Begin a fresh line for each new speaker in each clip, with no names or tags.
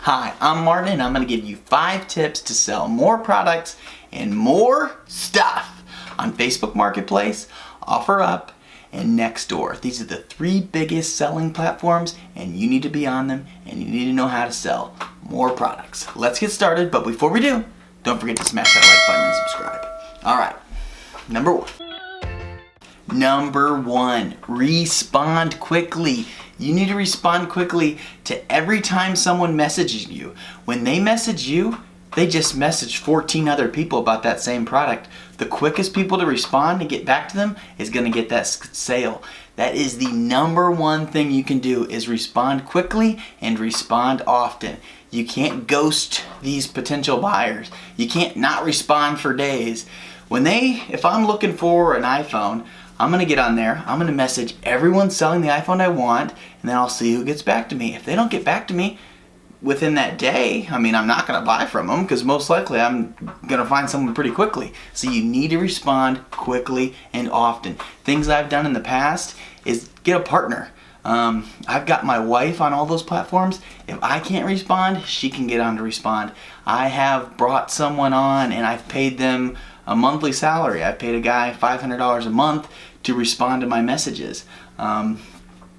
Hi, I'm Martin and I'm going to give you 5 tips to sell more products and more stuff on Facebook Marketplace, OfferUp, and Nextdoor. These are the 3 biggest selling platforms and you need to be on them and you need to know how to sell more products. Let's get started, but before we do, don't forget to smash that like button and subscribe. Alright, number 1, respond quickly. You need to respond quickly to every time someone messages you. When they message you, they just message 14 other people about that same product. The quickest people to respond and get back to them is going to get that sale. That is the number 1 thing you can do, is respond quickly and respond often. You can't ghost these potential buyers. You can't not respond for days. If I'm looking for an iPhone, I'm going to get on there, I'm going to message everyone selling the iPhone I want, and then I'll see who gets back to me. If they don't get back to me within that day, I'm not going to buy from them because most likely I'm going to find someone pretty quickly. So you need to respond quickly and often. Things I've done in the past is get a partner. I've got my wife on all those platforms. If I can't respond, she can get on to respond. I have brought someone on and I've paid them a monthly salary. I paid a guy $500 a month to respond to my messages. I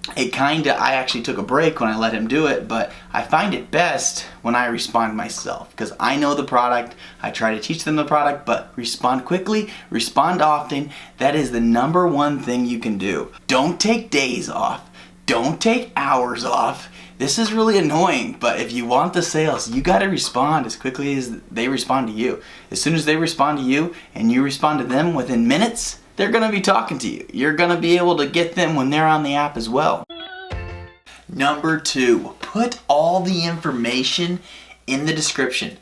actually took a break when I let him do it, but I find it best when I respond myself because I know the product. I try to teach them the product, but respond quickly, respond often. That is the number 1 thing you can do. Don't take days off. Don't take hours off. This is really annoying, but if you want the sales, you got to respond as quickly as they respond to you. As soon as they respond to you and you respond to them within minutes, they're going to be talking to you. You're going to be able to get them when they're on the app as well. Number 2, put all the information in the description.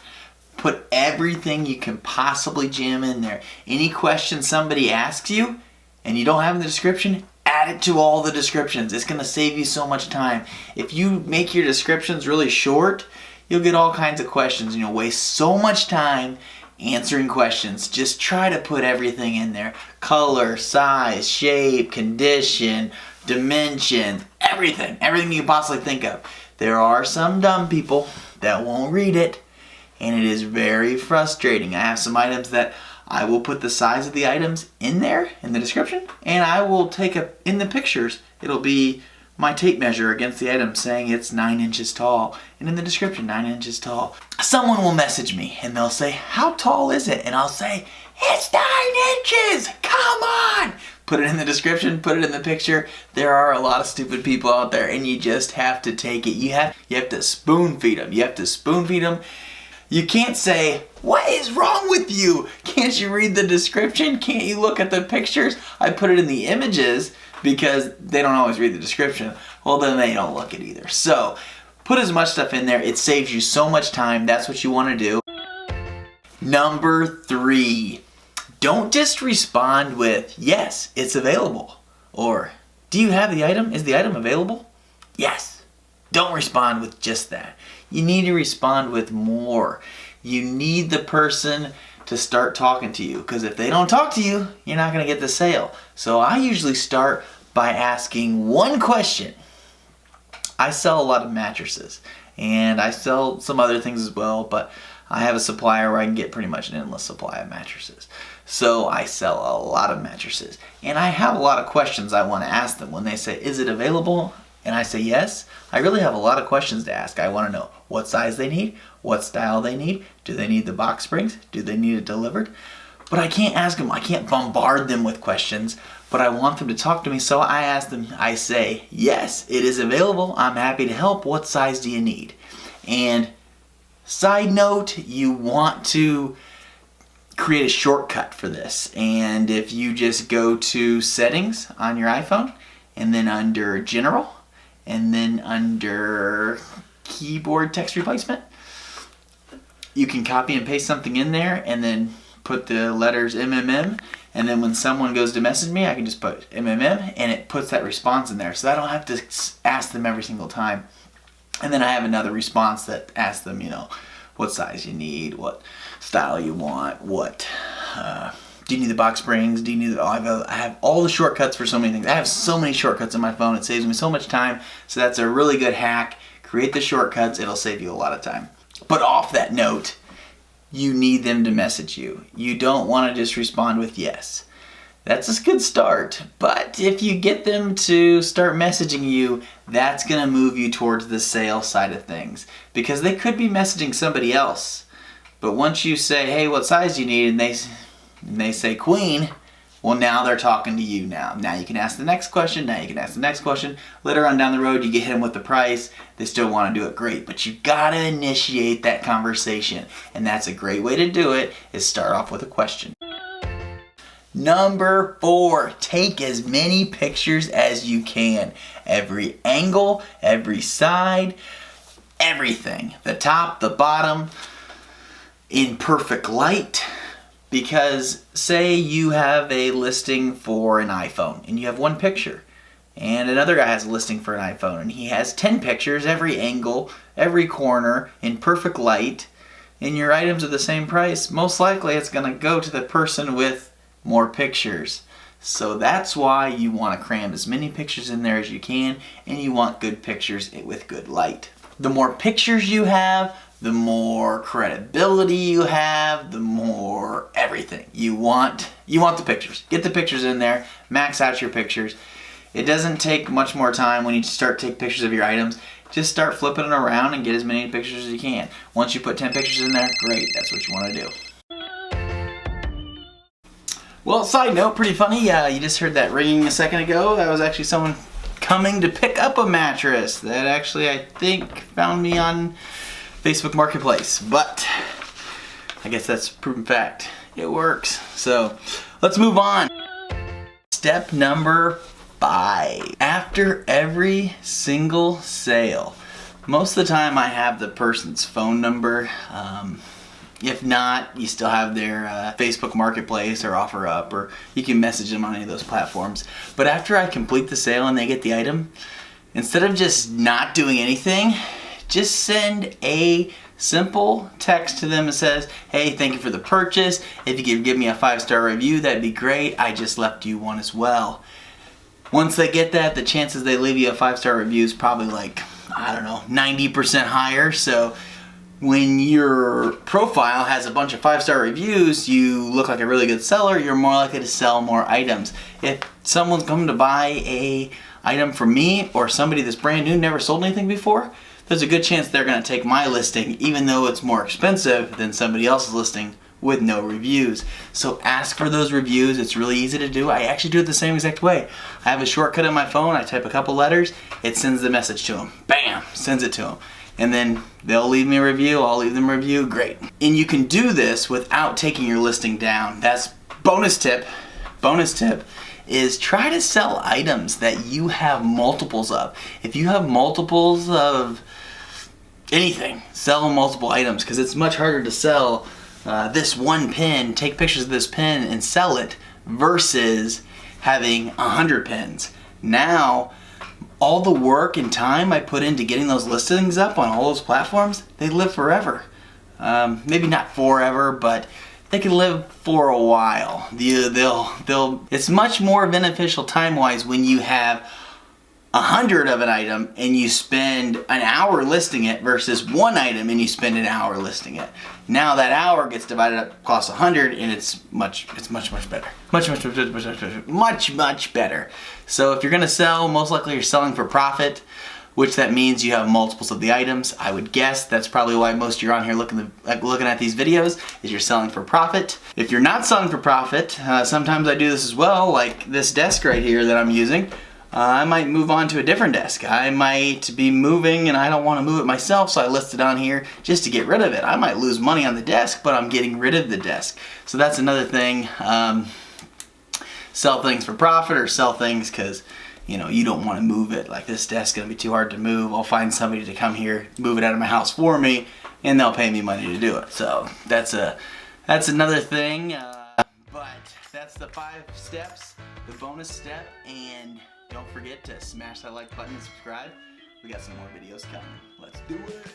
Put everything you can possibly jam in there. Any question somebody asks you and you don't have in the description, add it to all the descriptions. It's going to save you so much time. If you make your descriptions really short, you'll get all kinds of questions and you'll waste so much time answering questions. Just try to put everything in there. Color, size, shape, condition, dimension, everything. Everything you can possibly think of. There are some dumb people that won't read it, and it is very frustrating. I have some items that I will put the size of the items in there in the description, and I will take in the pictures, it'll be my tape measure against the item saying it's 9 inches tall, and in the description 9 inches tall. Someone will message me and they'll say, how tall is it? And I'll say, it's 9 inches, come on! Put it in the description, put it in the picture. There are a lot of stupid people out there and you just have to take it. You have to spoon feed them. You have to spoon feed them. You can't say, what is wrong with you? Can't you read the description? Can't you look at the pictures? I put it in the images because they don't always read the description. Well, then they don't look it either. So put as much stuff in there. It saves you so much time. That's what you want to do. Number 3, don't just respond with, yes, it's available. Or, do you have the item? Is the item available? Yes. Don't respond with just that. You need to respond with more. You need the person to start talking to you because if they don't talk to you, you're not going to get the sale. So I usually start by asking 1 question. I sell a lot of mattresses and I sell some other things as well, but I have a supplier where I can get pretty much an endless supply of mattresses. So I sell a lot of mattresses and I have a lot of questions I want to ask them when they say, is it available? And I say yes. I really have a lot of questions to ask. I want to know what size they need, what style they need, do they need the box springs, do they need it delivered? But I can't ask them, I can't bombard them with questions, but I want them to talk to me, so I ask them, I say, yes, it is available, I'm happy to help, what size do you need? And side note, you want to create a shortcut for this, and if you just go to settings on your iPhone, and then under general, and then under keyboard text replacement, you can copy and paste something in there and then put the letters MMM, and then when someone goes to message me, I can just put MMM and it puts that response in there so I don't have to ask them every single time. And then I have another response that asks them, what size you need, what style you want, what Do you need the box springs? Do you need I have all the shortcuts for so many things. I have so many shortcuts on my phone. It saves me so much time. So that's a really good hack. Create the shortcuts, it'll save you a lot of time. But off that note, you need them to message you. You don't want to just respond with yes. That's a good start, but if you get them to start messaging you, that's going to move you towards the sales side of things, because they could be messaging somebody else. But once you say, hey, what size do you need, and they say queen, well, now they're talking to you now. Now you can ask the next question, now you can ask the next question. Later on down the road, you get hit them with the price. They still want to do it, great. But you got to initiate that conversation. And that's a great way to do it, is start off with a question. Number 4, take as many pictures as you can. Every angle, every side, everything. The top, the bottom, in perfect light. Because say you have a listing for an iPhone and you have one picture, and another guy has a listing for an iPhone and he has 10 pictures, every angle, every corner, in perfect light, and your items are the same price, most likely it's going to go to the person with more pictures. So that's why you want to cram as many pictures in there as you can, and you want good pictures with good light. The more pictures you have, the more credibility you have, the more everything. You want the pictures. Get the pictures in there, max out your pictures. It doesn't take much more time when you start to take pictures of your items. Just start flipping it around and get as many pictures as you can. Once you put 10 pictures in there, great, that's what you want to do. Well, side note, pretty funny, you just heard that ringing a second ago. That was actually someone coming to pick up a mattress that actually, I think, found me on Facebook Marketplace, but I guess that's proven fact. It works. So let's move on. Step number 5. After every single sale, most of the time I have the person's phone number. If not, you still have their Facebook Marketplace or OfferUp, or you can message them on any of those platforms. But after I complete the sale and they get the item, instead of just not doing anything, just send a simple text to them that says, hey, thank you for the purchase. If you could give me a 5-star review, that'd be great. I just left you one as well. Once they get that, the chances they leave you a 5-star review is probably like, I don't know, 90% higher. So when your profile has a bunch of 5-star reviews, you look like a really good seller, you're more likely to sell more items. If someone's coming to buy a item from me, or somebody that's brand new, never sold anything before, there's a good chance they're going to take my listing, even though it's more expensive than somebody else's listing with no reviews. So ask for those reviews. It's really easy to do. I actually do it the same exact way. I have a shortcut on my phone. I type a couple letters. It sends the message to them. Bam! Sends it to them. And then they'll leave me a review. I'll leave them a review. Great. And you can do this without taking your listing down. That's bonus tip. Bonus tip is try to sell items that you have multiples of. If you have multiples of anything, sell multiple items, because it's much harder to sell this one pin, take pictures of this pin and sell it, versus having 100 pins. Now, all the work and time I put into getting those listings up on all those platforms, they live forever. Maybe not forever, but they can live for a while. It's much more beneficial time-wise when you have 100 of an item and you spend an hour listing it versus one item and you spend an hour listing it. Now that hour gets divided up, costs 100, and it's much better. Much better. So if you're gonna sell, most likely you're selling for profit, which that means you have multiples of the items. I would guess that's probably why most of you are on here looking at these videos, is you're selling for profit. If you're not selling for profit, sometimes I do this as well, like this desk right here that I'm using. I might move on to a different desk. I might be moving and I don't want to move it myself, so I list it on here just to get rid of it. I might lose money on the desk, but I'm getting rid of the desk. So that's another thing. Sell things for profit, or sell things because you don't want to move it. Like, this desk is going to be too hard to move. I'll find somebody to come here, move it out of my house for me, and they'll pay me money to do it. So that's another thing. But that's the 5 steps, the bonus step, and don't forget to smash that like button and subscribe. We got some more videos coming. Let's do it.